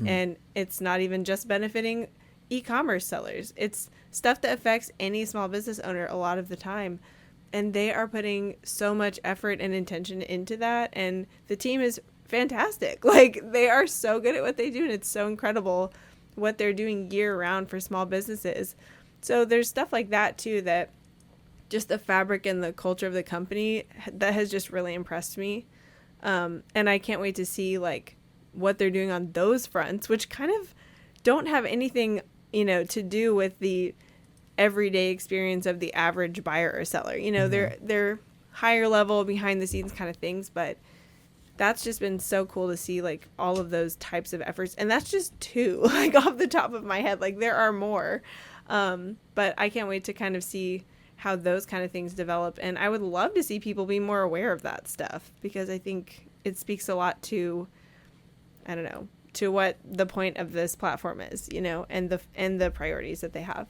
And it's not even just benefiting e-commerce sellers. It's stuff that affects any small business owner a lot of the time. And they are putting so much effort and intention into that. And the team is fantastic. Like, they are so good at what they do. And it's so incredible what they're doing year round for small businesses. So there's stuff like that too, that just the fabric and the culture of the company that has just really impressed me. And I can't wait to see like what they're doing on those fronts, which kind of don't have anything, you know, to do with the everyday experience of the average buyer or seller. You know, they're higher level, behind the scenes kind of things, but that's just been so cool to see, like, all of those types of efforts. And that's just two, like, off the top of my head. Like, there are more. But I can't wait to kind of see how those kind of things develop. And I would love to see people be more aware of that stuff, because I think it speaks a lot to, I don't know, to what the point of this platform is, you know, and the priorities that they have.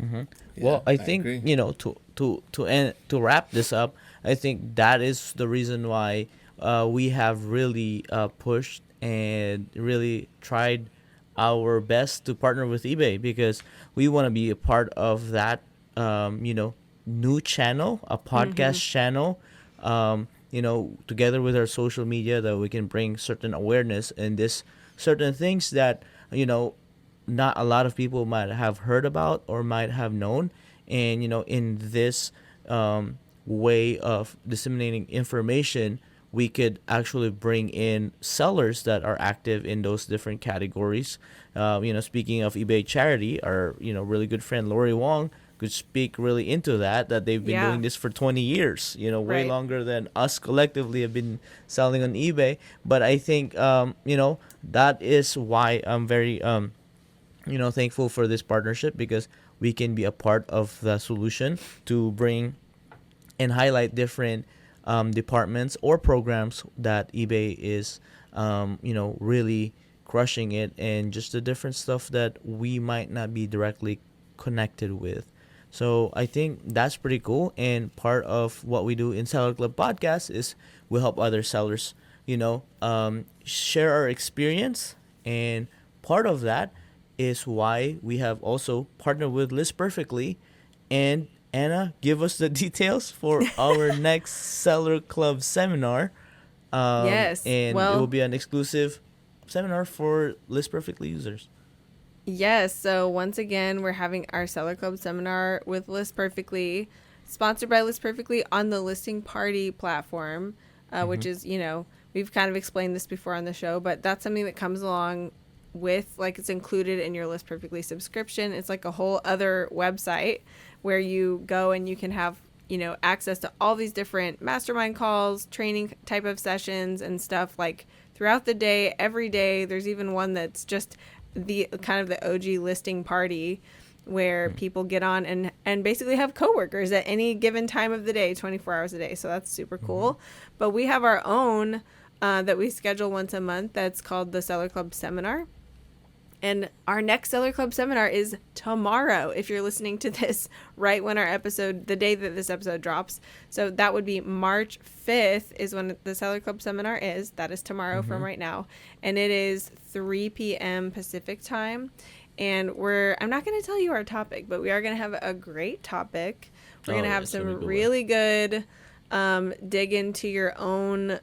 Mm-hmm. Yeah, Well, I I think, agree. you know, to wrap this up, I think that is the reason why we have really pushed and really tried our best to partner with eBay, because we want to be a part of that, you know, new channel, a podcast channel, you know, together with our social media, that we can bring certain awareness and this certain things that, you know, not a lot of people might have heard about or might have known. And, you know, in this way of disseminating information, we could actually bring in sellers that are active in those different categories. You know, speaking of eBay charity, our, you know, really good friend Lori Wong could speak really into that they've been Yeah. doing this for 20 years, you know, way Right. longer than us collectively have been selling on eBay. But I think, you know, that is why I'm very, you know, thankful for this partnership, because we can be a part of the solution to bring and highlight different departments or programs that eBay is, you know, really crushing it, and just the different stuff that we might not be directly connected with. So I think that's pretty cool. And part of what we do in Seller Club Podcast is we help other sellers, you know, share our experience. And part of that is why we have also partnered with List Perfectly. And Anna, give us the details for our next Seller Club seminar. Yes, And well- it will be an exclusive seminar for List Perfectly users. Yes, so once again, we're having our Seller Club seminar with List Perfectly, sponsored by List Perfectly on the Listing Party platform, which is, you know, we've kind of explained this before on the show, but that's something that comes along with, like, it's included in your List Perfectly subscription. It's like a whole other website where you go and you can have, you know, access to all these different mastermind calls, training type of sessions and stuff, like, throughout the day, every day. There's even one that's just the kind of the OG listing party, where people get on and basically have coworkers at any given time of the day, 24 hours a day. So that's super cool. But we have our own that we schedule once a month that's called the Seller Club Seminar. And our next Seller Club seminar is tomorrow, if you're listening to this right when our episode, the day that this episode drops. So that would be March 5th is when the Seller Club seminar is. That is tomorrow from right now. And it is 3 p.m. Pacific time. And I'm not going to tell you our topic, but we are going to have a great topic. We're going to have it's gonna be a some good one. really good dig into your own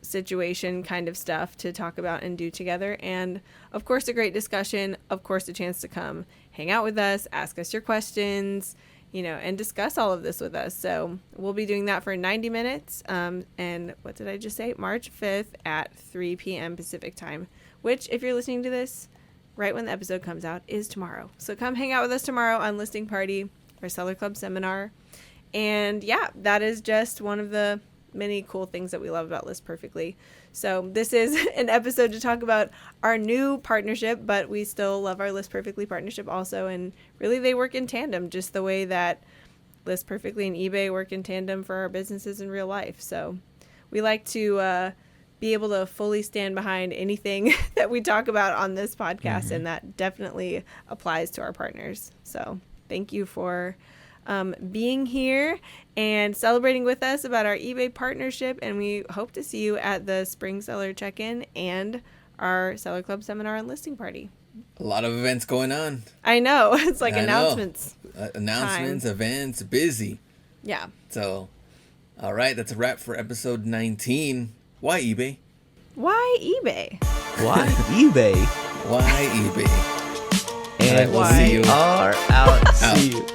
situation kind of stuff to talk about and do together, and of course a great discussion, of course a chance to come hang out with us, ask us your questions, you know, and discuss all of this with us. So we'll be doing that for 90 minutes, and what did I just say, March 5th at 3 p.m. Pacific time, which, if you're listening to this right when the episode comes out, is tomorrow. So come hang out with us tomorrow on Listing Party, our Seller Club seminar. And yeah, that is just one of the many cool things that we love about List Perfectly. So this is an episode to talk about our new partnership, but we still love our List Perfectly partnership also, and really they work in tandem, just the way that List Perfectly and eBay work in tandem for our businesses in real life. So we like to be able to fully stand behind anything that we talk about on this podcast, and that definitely applies to our partners. So thank you for being here and celebrating with us about our eBay partnership, and we hope to see you at the Spring Seller Check-In and our Seller Club seminar and listing party. A lot of events going on. I know, it's like I know. announcements. Announcements, events, busy. Yeah. So, all right, that's a wrap for episode 19. Why eBay? Why eBay? Why eBay? Why eBay? And All right, we'll see you. we are out. Out. See you.